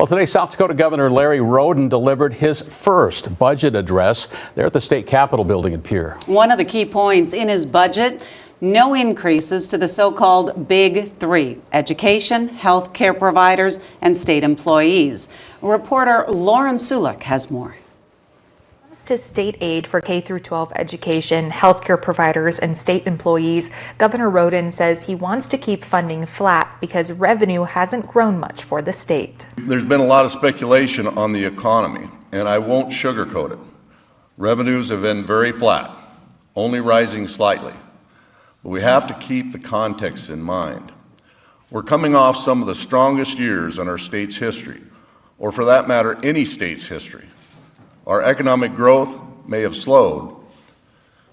Well, today, South Dakota Governor Larry Rhoden delivered his first budget address there at the state capitol building in Pierre. One of the key points in his budget, no increases to the so-called Big Three: education, health care providers, and state employees. Reporter Lauren Sulek has more. To state aid for K-12 education, healthcare providers, and state employees, Governor Rhoden says he wants to keep funding flat because revenue hasn't grown much for the state. There's been a lot of speculation on the economy, and I won't sugarcoat it. Revenues have been very flat, only rising slightly. But we have to keep the context in mind. We're coming off some of the strongest years in our state's history, or for that matter, any state's history. Our economic growth may have slowed,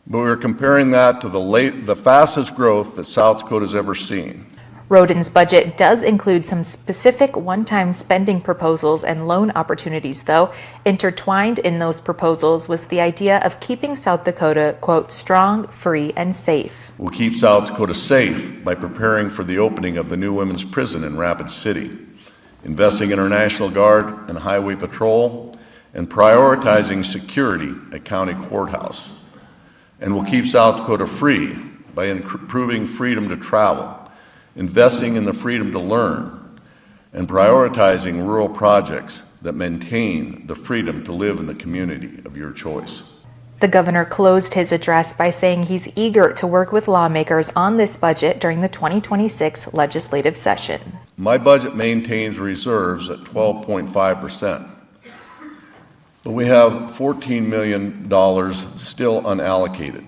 but we're comparing that to the fastest growth that South Dakota's ever seen. Rhoden's budget does include some specific one-time spending proposals and loan opportunities, though. Intertwined in those proposals was the idea of keeping South Dakota, quote, strong, free, and safe. We'll keep South Dakota safe by preparing for the opening of the new women's prison in Rapid City, investing in our National Guard and Highway Patrol, and prioritizing security at County Courthouse. And we'll keep South Dakota free by improving freedom to travel, investing in the freedom to learn, and prioritizing rural projects that maintain the freedom to live in the community of your choice. The governor closed his address by saying he's eager to work with lawmakers on this budget during the 2026 legislative session. My budget maintains reserves at 12.5%. But we have $14 million still unallocated.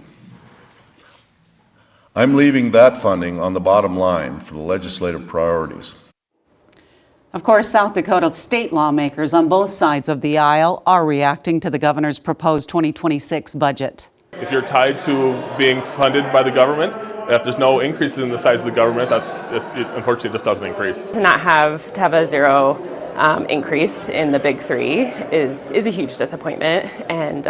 I'm leaving that funding on the bottom line for the legislative priorities. Of course, South Dakota state lawmakers on both sides of the aisle are reacting to the governor's proposed 2026 budget. If you're tied to being funded by the government, if there's no increases in the size of the government, it unfortunately just doesn't increase. To have a zero increase in the Big Three is a huge disappointment, and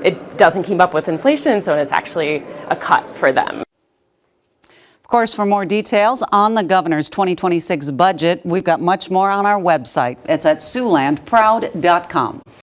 it doesn't keep up with inflation, so it's actually a cut for them. Of course, for more details on the governor's 2026 budget, we've got much more on our website. It's at SiouxlandProud.com.